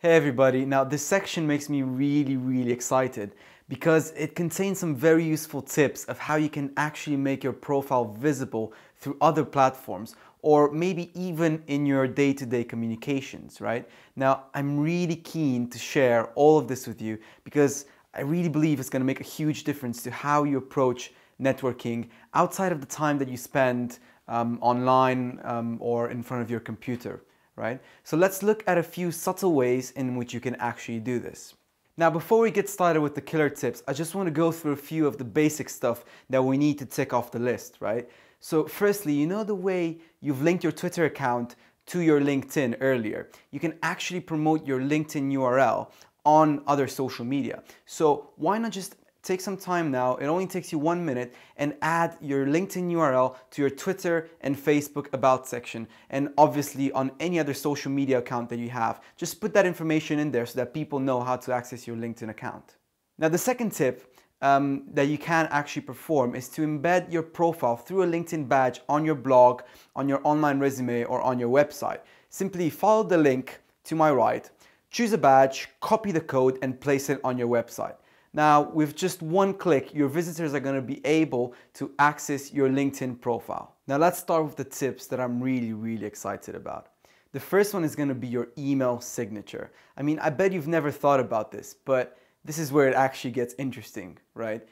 Hey everybody, now this section makes me really excited because it contains some very useful tips of how you can actually make your profile visible through other platforms or maybe even in your day-to-day communications, right? Now, I'm really keen to share all of this with you because I really believe it's going to make a huge difference to how you approach networking outside of the time that you spend online or in front of your computer. Right? So let's look at a few subtle ways in which you can actually do this. Now, before we get started with the killer tips, I just want to go through a few of the basic stuff that we need to tick off the list, right? So firstly, you know the way you've linked your Twitter account to your LinkedIn earlier? You can actually promote your LinkedIn URL on other social media. So why not just take some time now, it only takes you 1 minute, and add your LinkedIn URL to your Twitter and Facebook about section, and obviously on any other social media account that you have. Just put that information in there so that people know how to access your LinkedIn account. Now the second tip that you can actually perform is to embed your profile through a LinkedIn badge on your blog, on your online resume, or on your website. Simply follow the link to my right, choose a badge, copy the code, and place it on your website. Now, with just one click, your visitors are going to be able to access your LinkedIn profile. Now, let's start with the tips that I'm really excited about. The first one is going to be your email signature. I mean, I bet you've never thought about this, but this is where it actually gets interesting, right?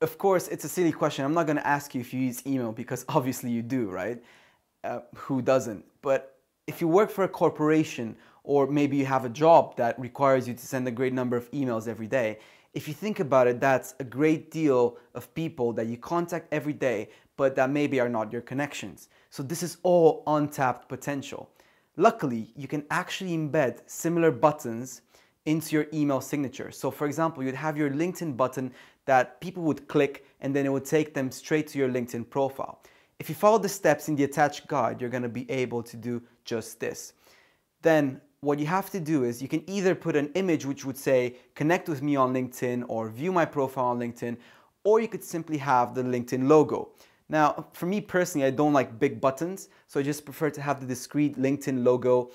Of course, it's a silly question. I'm not going to ask you if you use email because obviously you do, right? Who doesn't? But if you work for a corporation or maybe you have a job that requires you to send a great number of emails every day, if you think about it, that's a great deal of people that you contact every day, but that maybe are not your connections. So this is all untapped potential. Luckily, you can actually embed similar buttons into your email signature. So for example, you'd have your LinkedIn button that people would click and then it would take them straight to your LinkedIn profile. If you follow the steps in the attached guide, you're going to be able to do just this. Then what you have to do is you can either put an image which would say connect with me on LinkedIn or view my profile on LinkedIn, or you could simply have the LinkedIn logo. Now, for me personally, I don't like big buttons, so I just prefer to have the discrete LinkedIn logo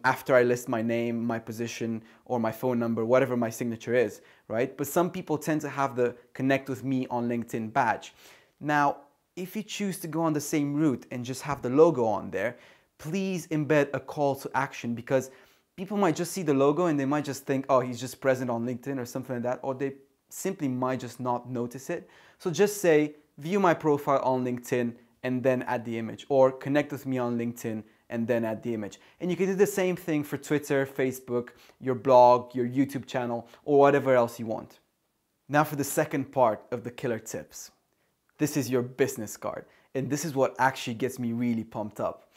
after I list my name, my position, or my phone number, whatever my signature is, right? But some people tend to have the connect with me on LinkedIn badge. Now, if you choose to go on the same route and just have the logo on there, please embed a call to action because people might just see the logo and they might just think, oh, he's just present on LinkedIn or something like that, or they simply might just not notice it. So just say, view my profile on LinkedIn and then add the image, or connect with me on LinkedIn and then add the image. And you can do the same thing for Twitter, Facebook, your blog, your YouTube channel, or whatever else you want. Now for the second part of the killer tips. This is your business card, and this is what actually gets me really pumped up.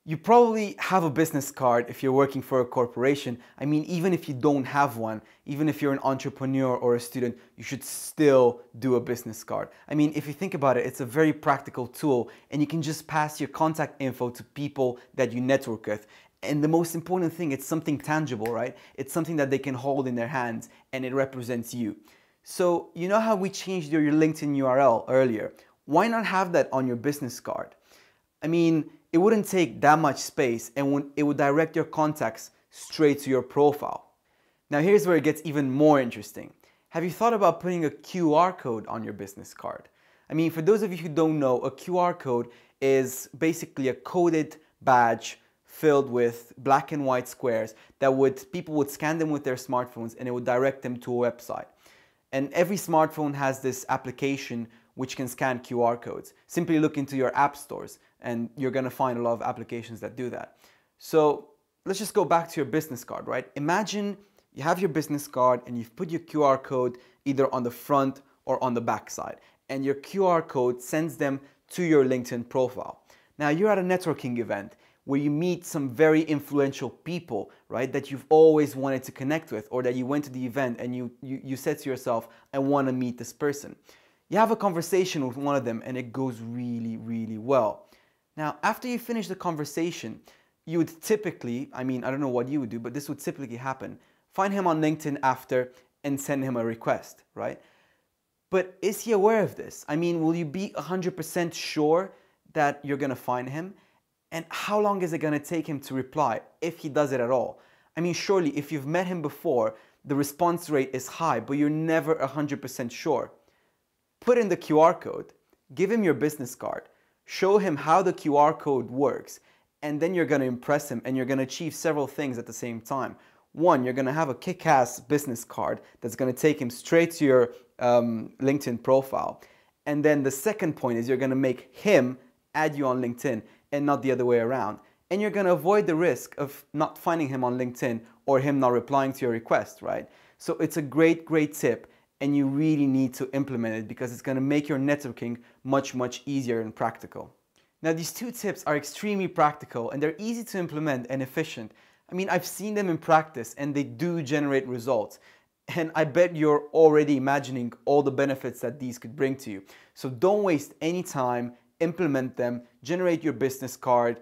You probably have a business card if you're working for a corporation. I mean, even if you don't have one, even if you're an entrepreneur or a student, you should still do a business card. I mean, if you think about it, it's a very practical tool and you can just pass your contact info to people that you network with. And the most important thing, it's something tangible, right? It's something that they can hold in their hands and it represents you. So, you know how we changed your LinkedIn URL earlier? Why not have that on your business card? I mean, it wouldn't take that much space and it would direct your contacts straight to your profile. Now here's where it gets even more interesting. Have you thought about putting a QR code on your business card? I mean, for those of you who don't know, a QR code is basically a coded badge filled with black and white squares that people would scan them with their smartphones and it would direct them to a website. And every smartphone has this application which can scan QR codes. Simply look into your app stores and you're gonna find a lot of applications that do that. So let's just go back to your business card, right? Imagine you have your business card and you've put your QR code either on the front or on the back side, and your QR code sends them to your LinkedIn profile. Now you're at a networking event where you meet some very influential people, right, that you've always wanted to connect with, or that you went to the event and you said to yourself, I want to meet this person. You have a conversation with one of them and it goes really well. Now, after you finish the conversation, you would typically, I mean, I don't know what you would do, but this would typically happen. Find him on LinkedIn after and send him a request, right? But is he aware of this? I mean, will you be 100% sure that you're going to find him? And how long is it going to take him to reply, if he does it at all? I mean, surely if you've met him before, the response rate is high, but you're never 100% sure. Put in the QR code, give him your business card, show him how the QR code works, and then you're going to impress him and you're going to achieve several things at the same time. One, you're going to have a kick-ass business card that's going to take him straight to your LinkedIn profile. And then the second point is you're going to make him add you on LinkedIn and not the other way around. And you're going to avoid the risk of not finding him on LinkedIn or him not replying to your request, right? So it's a great, great tip, and you really need to implement it because it's going to make your networking much, much easier and practical. Now, these two tips are extremely practical and they're easy to implement and efficient. I mean, I've seen them in practice and they do generate results. And I bet you're already imagining all the benefits that these could bring to you. So don't waste any time, implement them, generate your business card,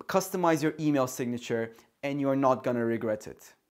customize your email signature, and you're not going to regret it.